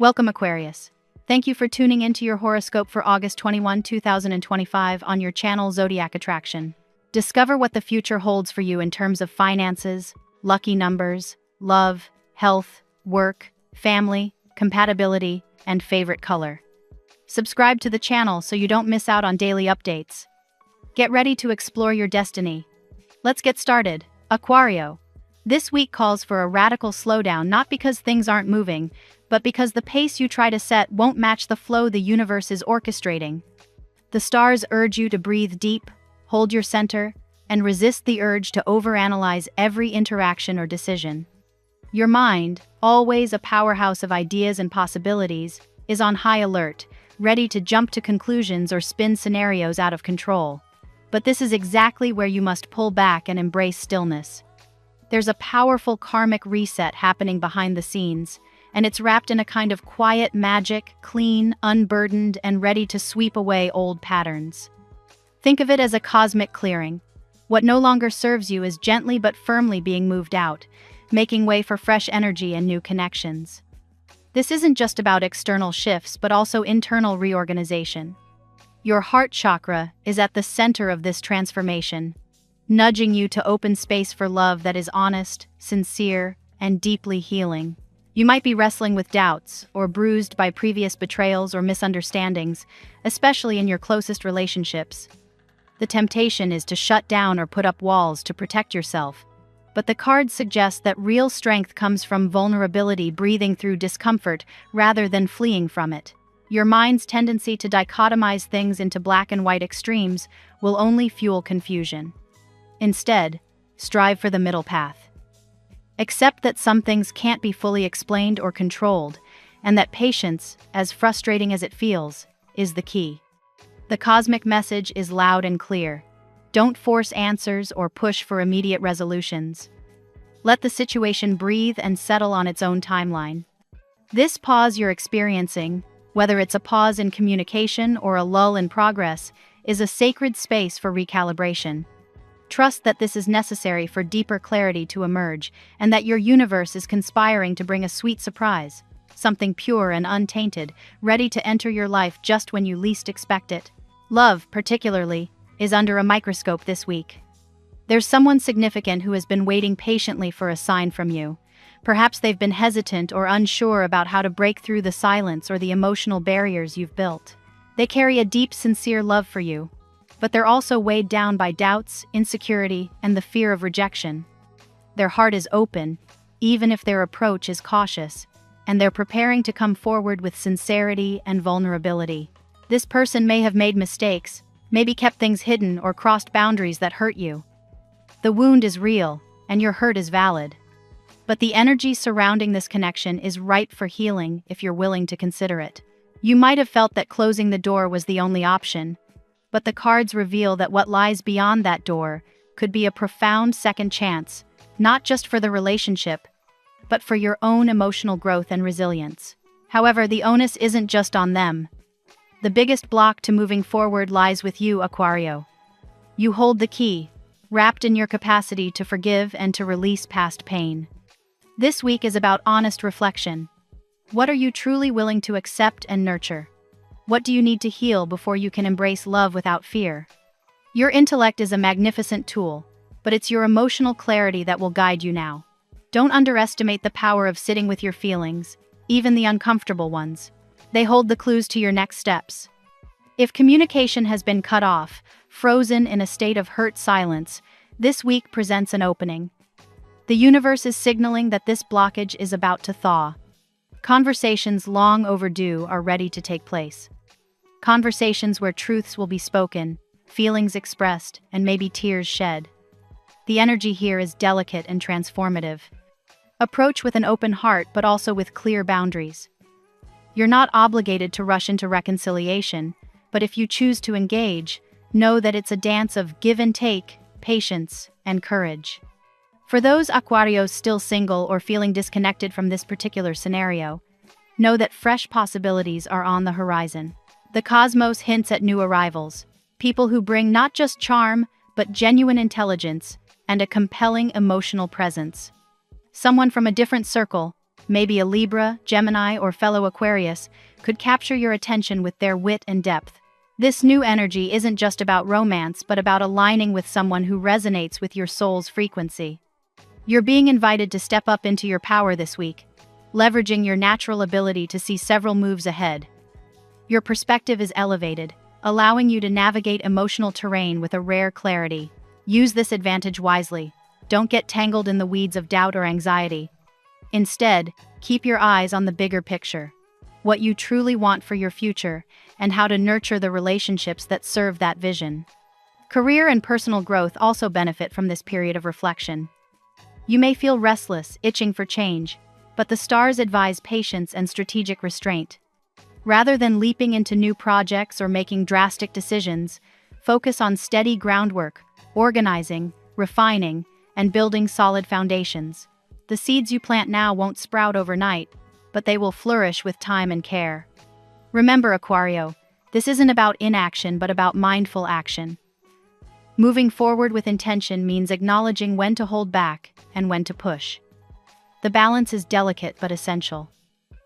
Welcome, Aquarius. Thank you for tuning into your horoscope for August 21, 2025 on your channel Zodiac Attraction. Discover what the future holds for you in terms of finances, lucky numbers, love, health, work, family, compatibility, and favorite color. Subscribe to the channel so you don't miss out on daily updates. Get ready to explore your destiny. Let's get started. Aquario. This week calls for a radical slowdown, not because things aren't moving, but because the pace you try to set won't match the flow the universe is orchestrating. The stars urge you to breathe deep, hold your center, and resist the urge to overanalyze every interaction or decision. Your mind, always a powerhouse of ideas and possibilities, is on high alert, ready to jump to conclusions or spin scenarios out of control. But this is exactly where you must pull back and embrace stillness. There's a powerful karmic reset happening behind the scenes, and it's wrapped in a kind of quiet magic, clean, unburdened, and ready to sweep away old patterns. Think of it as a cosmic clearing. What no longer serves you is gently but firmly being moved out, making way for fresh energy and new connections. This isn't just about external shifts, but also internal reorganization. Your heart chakra is at the center of this transformation, nudging you to open space for love that is honest, sincere, and deeply healing. You might be wrestling with doubts or bruised by previous betrayals or misunderstandings, especially in your closest relationships. The temptation is to shut down or put up walls to protect yourself. But the cards suggest that real strength comes from vulnerability, breathing through discomfort rather than fleeing from it. Your mind's tendency to dichotomize things into black and white extremes will only fuel confusion. Instead, strive for the middle path. Accept that some things can't be fully explained or controlled, and that patience, as frustrating as it feels, is the key. The cosmic message is loud and clear. Don't force answers or push for immediate resolutions. Let the situation breathe and settle on its own timeline. This pause you're experiencing, whether it's a pause in communication or a lull in progress, is a sacred space for recalibration. Trust that this is necessary for deeper clarity to emerge, and that your universe is conspiring to bring a sweet surprise, something pure and untainted, ready to enter your life just when you least expect it. Love, particularly, is under a microscope this week. There's someone significant who has been waiting patiently for a sign from you. Perhaps they've been hesitant or unsure about how to break through the silence or the emotional barriers you've built. They carry a deep, sincere love for you, but they're also weighed down by doubts, insecurity, and the fear of rejection. Their heart is open, even if their approach is cautious, and they're preparing to come forward with sincerity and vulnerability. This person may have made mistakes, maybe kept things hidden or crossed boundaries that hurt you. The wound is real, and your hurt is valid. But the energy surrounding this connection is ripe for healing if you're willing to consider it. You might have felt that closing the door was the only option, but the cards reveal that what lies beyond that door could be a profound second chance, not just for the relationship, but for your own emotional growth and resilience. However, the onus isn't just on them. The biggest block to moving forward lies with you, Aquario. You hold the key, wrapped in your capacity to forgive and to release past pain. This week is about honest reflection. What are you truly willing to accept and nurture? What do you need to heal before you can embrace love without fear? Your intellect is a magnificent tool, but it's your emotional clarity that will guide you now. Don't underestimate the power of sitting with your feelings, even the uncomfortable ones. They hold the clues to your next steps. If communication has been cut off, frozen in a state of hurt silence, this week presents an opening. The universe is signaling that this blockage is about to thaw. Conversations long overdue are ready to take place. Conversations where truths will be spoken, feelings expressed, and maybe tears shed. The energy here is delicate and transformative. Approach with an open heart, but also with clear boundaries. You're not obligated to rush into reconciliation, but if you choose to engage, know that it's a dance of give and take, patience, and courage. For those Aquarios still single or feeling disconnected from this particular scenario, know that fresh possibilities are on the horizon. The cosmos hints at new arrivals, people who bring not just charm, but genuine intelligence and a compelling emotional presence. Someone from a different circle, maybe a Libra, Gemini, or fellow Aquarius, could capture your attention with their wit and depth. This new energy isn't just about romance, but about aligning with someone who resonates with your soul's frequency. You're being invited to step up into your power this week, leveraging your natural ability to see several moves ahead. Your perspective is elevated, allowing you to navigate emotional terrain with a rare clarity. Use this advantage wisely. Don't get tangled in the weeds of doubt or anxiety. Instead, keep your eyes on the bigger picture, what you truly want for your future, and how to nurture the relationships that serve that vision. Career and personal growth also benefit from this period of reflection. You may feel restless, itching for change, but the stars advise patience and strategic restraint. Rather than leaping into new projects or making drastic decisions, focus on steady groundwork, organizing, refining, and building solid foundations. The seeds you plant now won't sprout overnight, but they will flourish with time and care. Remember, Aquario, this isn't about inaction but about mindful action. Moving forward with intention means acknowledging when to hold back and when to push. The balance is delicate but essential.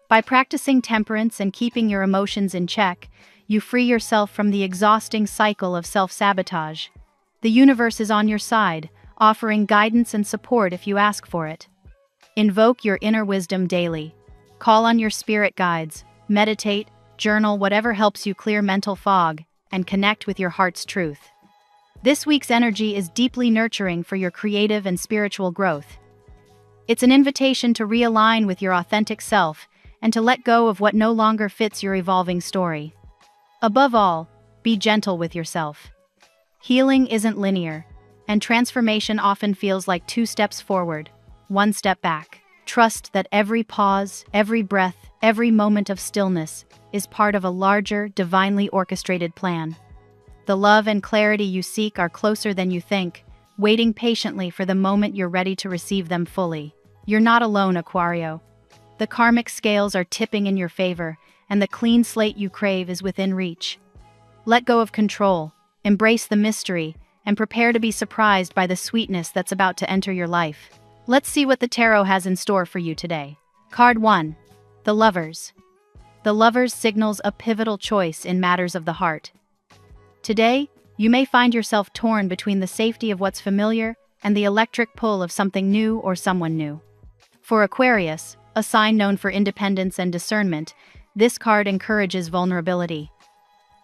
By practicing temperance and keeping your emotions in check, you free yourself from the exhausting cycle of self-sabotage. The universe is on your side, offering guidance and support if you ask for it. Invoke your inner wisdom daily. Call on your spirit guides, meditate, journal, whatever helps you clear mental fog, and connect with your heart's truth. This week's energy is deeply nurturing for your creative and spiritual growth. It's an invitation to realign with your authentic self and to let go of what no longer fits your evolving story. Above all, be gentle with yourself. Healing isn't linear, and transformation often feels like 2 steps forward, 1 step back. Trust that every pause, every breath, every moment of stillness is part of a larger, divinely orchestrated plan. The love and clarity you seek are closer than you think, waiting patiently for the moment you're ready to receive them fully. You're not alone, Aquario. The karmic scales are tipping in your favor, and the clean slate you crave is within reach. Let go of control, embrace the mystery, and prepare to be surprised by the sweetness that's about to enter your life. Let's see what the tarot has in store for you today. Card 1. The Lovers. The Lovers signals a pivotal choice in matters of the heart. Today, you may find yourself torn between the safety of what's familiar and the electric pull of something new or someone new. For Aquarius, a sign known for independence and discernment, this card encourages vulnerability.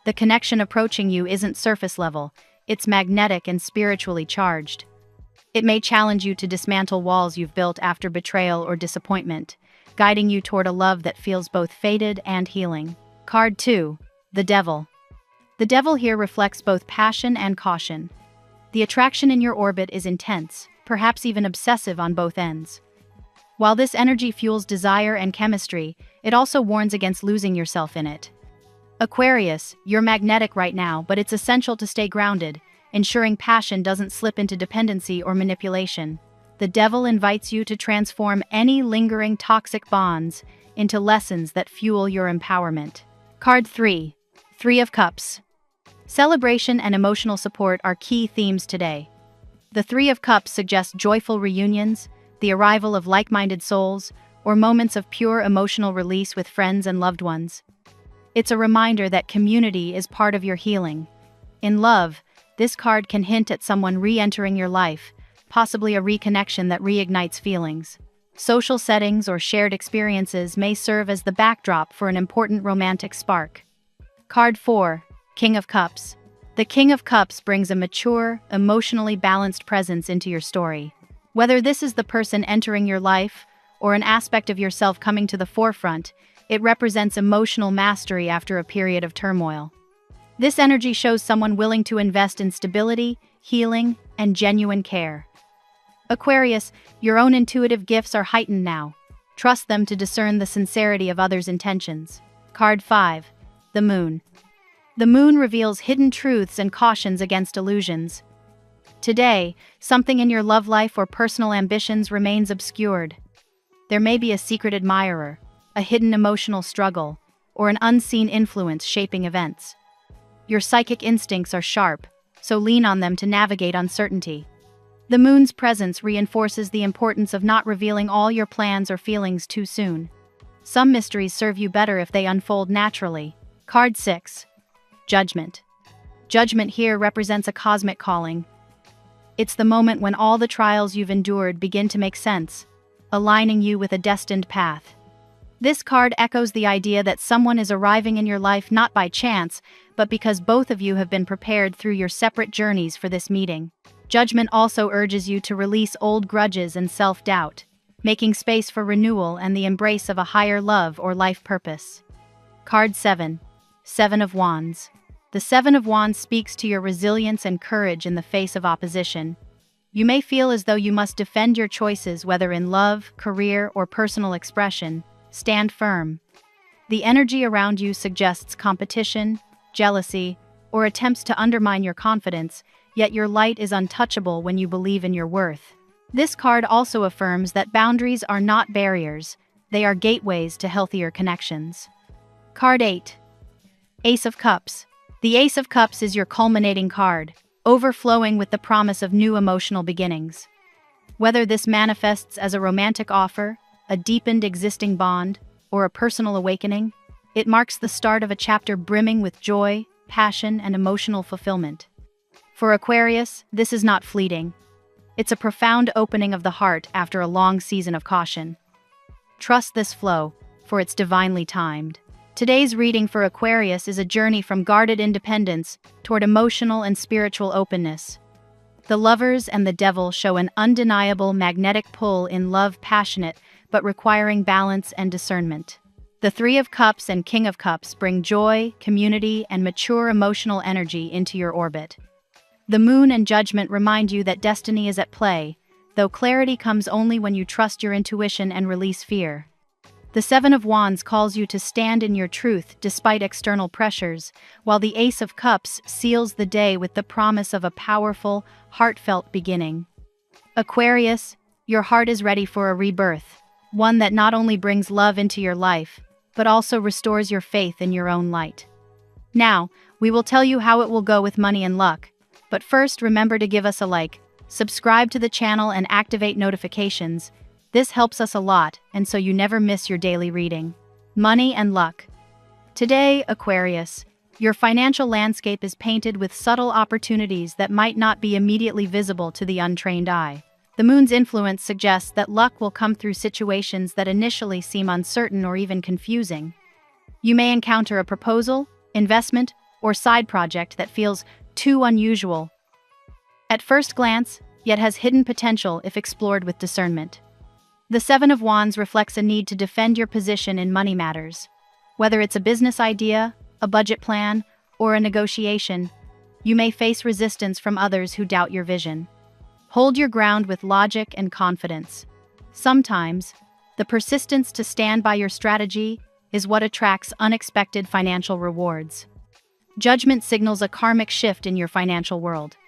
The connection approaching you isn't surface level, it's magnetic and spiritually charged. It may challenge you to dismantle walls you've built after betrayal or disappointment, guiding you toward a love that feels both fated and healing. Card 2. The Devil. The Devil here reflects both passion and caution. The attraction in your orbit is intense, perhaps even obsessive on both ends. While this energy fuels desire and chemistry, it also warns against losing yourself in it. Aquarius, you're magnetic right now, but it's essential to stay grounded, ensuring passion doesn't slip into dependency or manipulation. The Devil invites you to transform any lingering toxic bonds into lessons that fuel your empowerment. Card 3. 3 of Cups. Celebration and emotional support are key themes today. The 3 of Cups suggests joyful reunions, the arrival of like-minded souls, or moments of pure emotional release with friends and loved ones. It's a reminder that community is part of your healing. In love, this card can hint at someone re-entering your life, possibly a reconnection that reignites feelings. Social settings or shared experiences may serve as the backdrop for an important romantic spark. Card 4. King of Cups. The King of Cups brings a mature, emotionally balanced presence into your story. Whether this is the person entering your life or an aspect of yourself coming to the forefront, it represents emotional mastery after a period of turmoil. This energy shows someone willing to invest in stability, healing, and genuine care. Aquarius, your own intuitive gifts are heightened now. Trust them to discern the sincerity of others' intentions. Card 5. The Moon. The Moon reveals hidden truths and cautions against illusions. Today, something in your love life or personal ambitions remains obscured. There may be a secret admirer, a hidden emotional struggle, or an unseen influence shaping events. Your psychic instincts are sharp, so lean on them to navigate uncertainty. The moon's presence reinforces the importance of not revealing all your plans or feelings too soon. Some mysteries serve you better if they unfold naturally. Card 6. Judgment. Judgment here represents a cosmic calling. It's the moment when all the trials you've endured begin to make sense, aligning you with a destined path. This card echoes the idea that someone is arriving in your life not by chance, but because both of you have been prepared through your separate journeys for this meeting. Judgment also urges you to release old grudges and self-doubt, making space for renewal and the embrace of a higher love or life purpose. Card 7. Seven of Wands. The Seven of Wands speaks to your resilience and courage in the face of opposition. You may feel as though you must defend your choices, whether in love, career, or personal expression. Stand firm. The energy around you suggests competition, jealousy, or attempts to undermine your confidence, yet your light is untouchable when you believe in your worth. This card also affirms that boundaries are not barriers, they are gateways to healthier connections. Card 8. Ace of Cups. The Ace of Cups is your culminating card, overflowing with the promise of new emotional beginnings. Whether this manifests as a romantic offer, a deepened existing bond, or a personal awakening, it marks the start of a chapter brimming with joy, passion, and emotional fulfillment. For Aquarius, this is not fleeting. It's a profound opening of the heart after a long season of caution. Trust this flow, for it's divinely timed. Today's reading for Aquarius is a journey from guarded independence toward emotional and spiritual openness. The Lovers and the Devil show an undeniable magnetic pull in love, passionate but requiring balance and discernment. The Three of Cups and King of Cups bring joy, community, and mature emotional energy into your orbit. The Moon and Judgment remind you that destiny is at play, though clarity comes only when you trust your intuition and release fear. The Seven of Wands calls you to stand in your truth despite external pressures, while the Ace of Cups seals the day with the promise of a powerful, heartfelt beginning. Aquarius, your heart is ready for a rebirth, one that not only brings love into your life, but also restores your faith in your own light. Now, we will tell you how it will go with money and luck, but first remember to give us a like, subscribe to the channel and activate notifications. This helps us a lot, and so you never miss your daily reading. Money and luck. Today, Aquarius, your financial landscape is painted with subtle opportunities that might not be immediately visible to the untrained eye. The Moon's influence suggests that luck will come through situations that initially seem uncertain or even confusing. You may encounter a proposal, investment, or side project that feels too unusual at first glance, yet has hidden potential if explored with discernment. The Seven of Wands reflects a need to defend your position in money matters. Whether it's a business idea, a budget plan, or a negotiation, you may face resistance from others who doubt your vision. Hold your ground with logic and confidence. Sometimes, the persistence to stand by your strategy is what attracts unexpected financial rewards. Judgment signals a karmic shift in your financial world.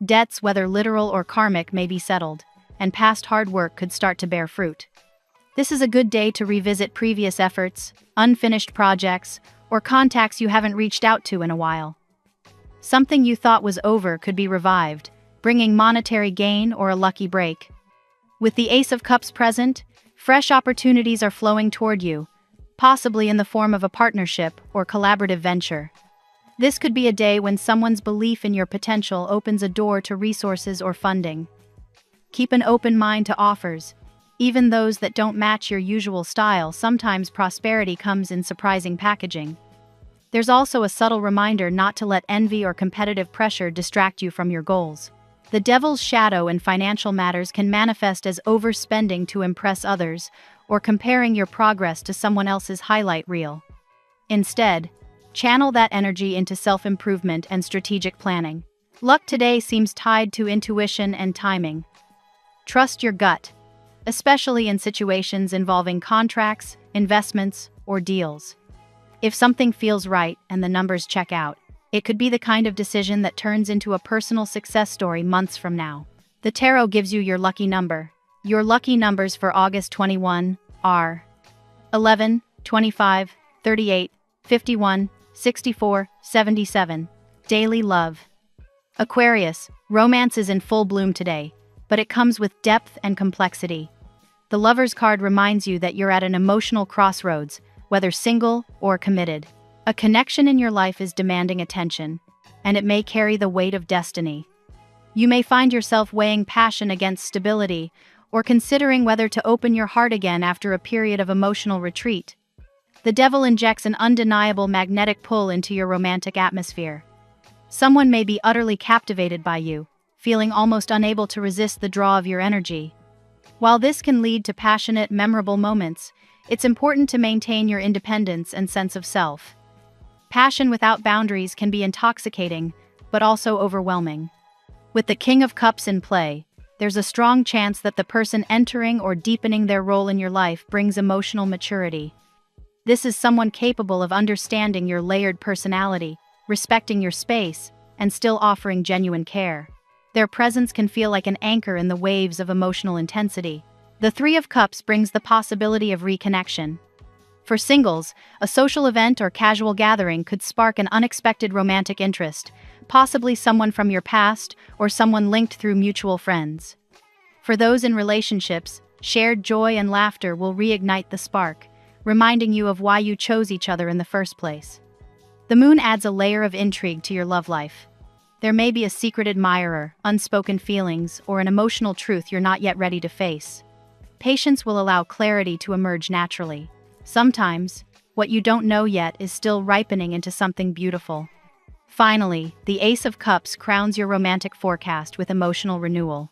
Debts, whether literal or karmic, may be settled, and past hard work could start to bear fruit. This is a good day to revisit previous efforts, unfinished projects, or contacts you haven't reached out to in a while. Something you thought was over could be revived, bringing monetary gain or a lucky break. With the Ace of Cups present, fresh opportunities are flowing toward you, possibly in the form of a partnership or collaborative venture. This could be a day when someone's belief in your potential opens a door to resources or funding. Keep an open mind to offers, even those that don't match your usual style. Sometimes prosperity comes in surprising packaging. There's also a subtle reminder not to let envy or competitive pressure distract you from your goals. The Devil's shadow in financial matters can manifest as overspending to impress others or comparing your progress to someone else's highlight reel. Instead, channel that energy into self-improvement and strategic planning. Luck today seems tied to intuition and timing. Trust your gut, especially in situations involving contracts, investments, or deals. If something feels right and the numbers check out, it could be the kind of decision that turns into a personal success story months from now. The tarot gives you your lucky number. Your lucky numbers for August 21 are 11, 25, 38, 51, 64, 77. Daily love. Aquarius, romance is in full bloom today. but it comes with depth and complexity. The Lover's card reminds you that you're at an emotional crossroads, whether single or committed. A connection in your life is demanding attention, and it may carry the weight of destiny. You may find yourself weighing passion against stability, or considering whether to open your heart again after a period of emotional retreat. The Devil injects an undeniable magnetic pull into your romantic atmosphere. Someone may be utterly captivated by you, feeling almost unable to resist the draw of your energy. While this can lead to passionate, memorable moments, it's important to maintain your independence and sense of self. Passion without boundaries can be intoxicating, but also overwhelming. With the King of Cups in play, there's a strong chance that the person entering or deepening their role in your life brings emotional maturity. This is someone capable of understanding your layered personality, respecting your space, and still offering genuine care. Their presence can feel like an anchor in the waves of emotional intensity. The Three of Cups brings the possibility of reconnection. For singles, a social event or casual gathering could spark an unexpected romantic interest, possibly someone from your past or someone linked through mutual friends. For those in relationships, shared joy and laughter will reignite the spark, reminding you of why you chose each other in the first place. The moon adds a layer of intrigue to your love life. There may be a secret admirer, unspoken feelings, or an emotional truth you're not yet ready to face. Patience will allow clarity to emerge naturally. Sometimes, what you don't know yet is still ripening into something beautiful. Finally, the Ace of Cups crowns your romantic forecast with emotional renewal.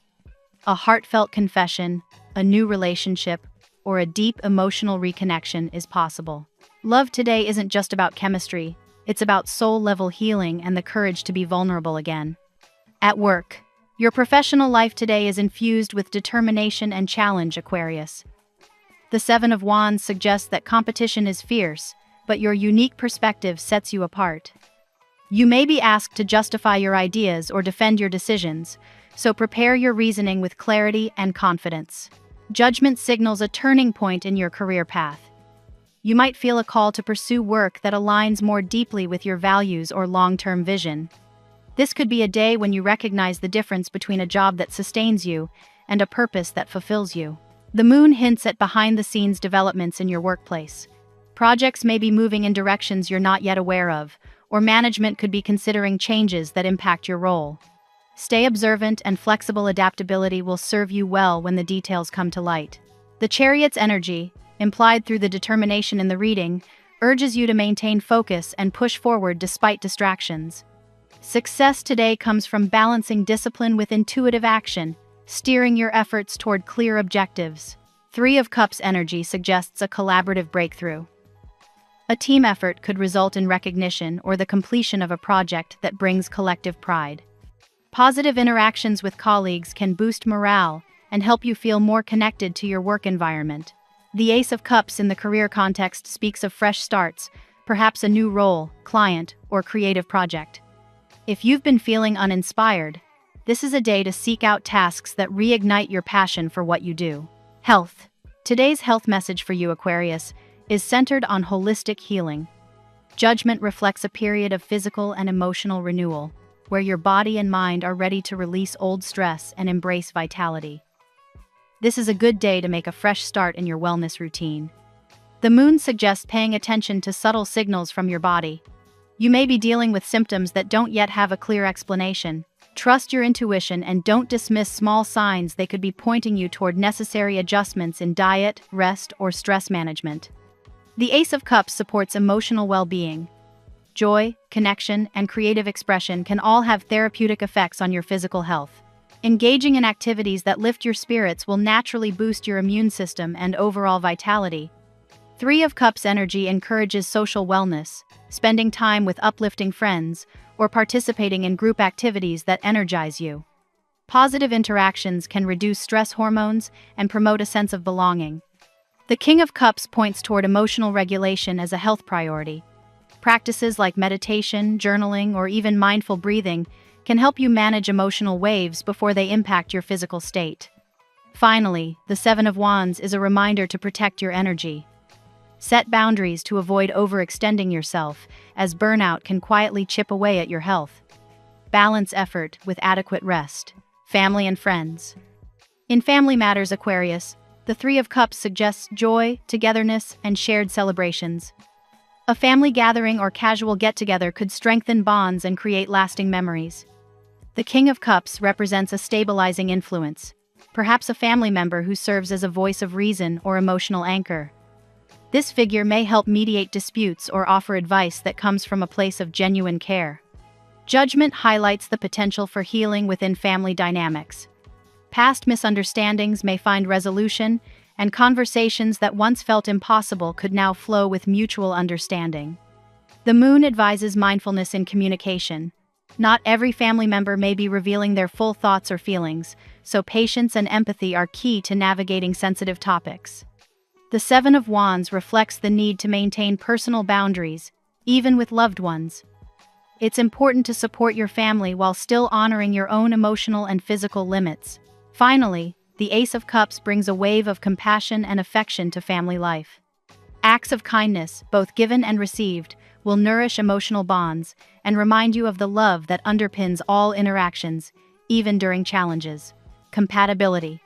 A heartfelt confession, a new relationship, or a deep emotional reconnection is possible. Love today isn't just about chemistry, it's about soul-level healing and the courage to be vulnerable again. At work, your professional life today is infused with determination and challenge, Aquarius. The Seven of Wands suggests that competition is fierce, but your unique perspective sets you apart. You may be asked to justify your ideas or defend your decisions, so prepare your reasoning with clarity and confidence. Judgment signals a turning point in your career path. You might feel a call to pursue work that aligns more deeply with your values or long-term vision. This could be a day when you recognize the difference between a job that sustains you and a purpose that fulfills you. The moon hints at behind-the-scenes developments in your workplace. Projects may be moving in directions you're not yet aware of, or management could be considering changes that impact your role. Stay observant, and flexible adaptability will serve you well when the details come to light. The Chariot's energy, implied through the determination in the reading, urges you to maintain focus and push forward despite distractions. Success today comes from balancing discipline with intuitive action, steering your efforts toward clear objectives. Three of Cups energy suggests a collaborative breakthrough. A team effort could result in recognition or the completion of a project that brings collective pride. Positive interactions with colleagues can boost morale and help you feel more connected to your work environment. The Ace of Cups in the career context speaks of fresh starts, perhaps a new role, client, or creative project. If you've been feeling uninspired, this is a day to seek out tasks that reignite your passion for what you do. Health. Today's health message for you, Aquarius, is centered on holistic healing. Judgment reflects a period of physical and emotional renewal, where your body and mind are ready to release old stress and embrace vitality. This is a good day to make a fresh start in your wellness routine. The moon suggests paying attention to subtle signals from your body. You may be dealing with symptoms that don't yet have a clear explanation. Trust your intuition and don't dismiss small signs; they could be pointing you toward necessary adjustments in diet, rest, or stress management. The Ace of Cups supports emotional well-being. Joy, connection, and creative expression can all have therapeutic effects on your physical health. Engaging in activities that lift your spirits will naturally boost your immune system and overall vitality. Three of Cups energy encourages social wellness, spending time with uplifting friends, or participating in group activities that energize you. Positive interactions can reduce stress hormones and promote a sense of belonging. The King of Cups points toward emotional regulation as a health priority. Practices like meditation, journaling, or even mindful breathing can help you manage emotional waves before they impact your physical state. Finally, the Seven of Wands is a reminder to protect your energy. Set boundaries to avoid overextending yourself, as burnout can quietly chip away at your health. Balance effort with adequate rest. Family and friends. In family matters, Aquarius, the Three of Cups suggests joy, togetherness, and shared celebrations. A family gathering or casual get-together could strengthen bonds and create lasting memories. The King of Cups represents a stabilizing influence, perhaps a family member who serves as a voice of reason or emotional anchor. This figure may help mediate disputes or offer advice that comes from a place of genuine care. Judgment highlights the potential for healing within family dynamics. Past misunderstandings may find resolution, and conversations that once felt impossible could now flow with mutual understanding. The Moon advises mindfulness in communication. Not every family member may be revealing their full thoughts or feelings, so patience and empathy are key to navigating sensitive topics. The Seven of Wands reflects the need to maintain personal boundaries, even with loved ones. It's important to support your family while still honoring your own emotional and physical limits. Finally, the Ace of Cups brings a wave of compassion and affection to family life. Acts of kindness, both given and received, will nourish emotional bonds and remind you of the love that underpins all interactions, even during challenges. Compatibility.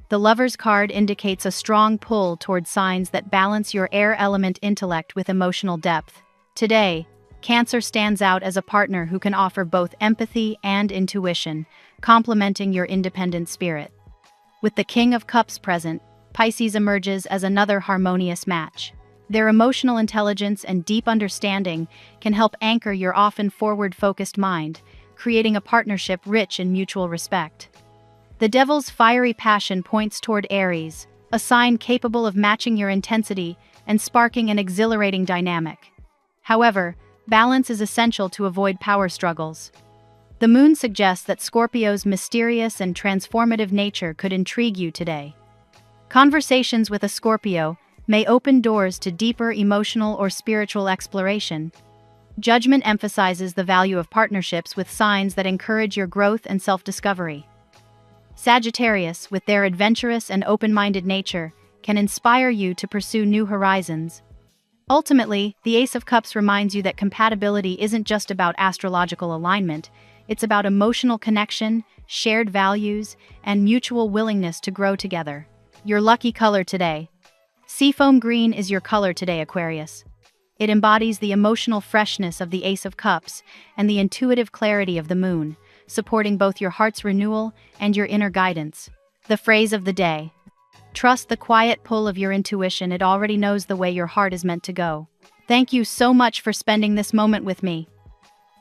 The Lover's card indicates a strong pull toward signs that balance your air element intellect with emotional depth. Today, Cancer stands out as a partner who can offer both empathy and intuition, complementing your independent spirit. With the King of Cups present, Pisces emerges as another harmonious match. Their emotional intelligence and deep understanding can help anchor your often forward-focused mind, creating a partnership rich in mutual respect. The Devil's fiery passion points toward Aries, a sign capable of matching your intensity and sparking an exhilarating dynamic. However, balance is essential to avoid power struggles. The Moon suggests that Scorpio's mysterious and transformative nature could intrigue you today. Conversations with a Scorpio may open doors to deeper emotional or spiritual exploration. Judgment emphasizes the value of partnerships with signs that encourage your growth and self-discovery. Sagittarius, with their adventurous and open-minded nature, can inspire you to pursue new horizons. Ultimately, the Ace of Cups reminds you that compatibility isn't just about astrological alignment, it's about emotional connection, shared values, and mutual willingness to grow together. Your lucky color today. Seafoam green is your color today, Aquarius. It embodies the emotional freshness of the Ace of Cups and the intuitive clarity of the Moon, supporting both your heart's renewal and your inner guidance. The phrase of the day. Trust the quiet pull of your intuition, it already knows the way your heart is meant to go. Thank you so much for spending this moment with me.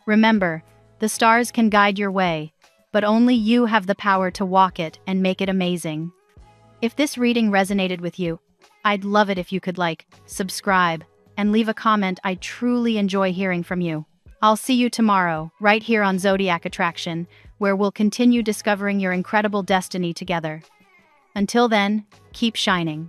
Remember, the stars can guide your way, but only you have the power to walk it and make it amazing. If this reading resonated with you, I'd love it if you could subscribe, and leave a comment. I truly enjoy hearing from you. I'll see you tomorrow, right here on Zodiac Attraction, where we'll continue discovering your incredible destiny together. Until then, keep shining.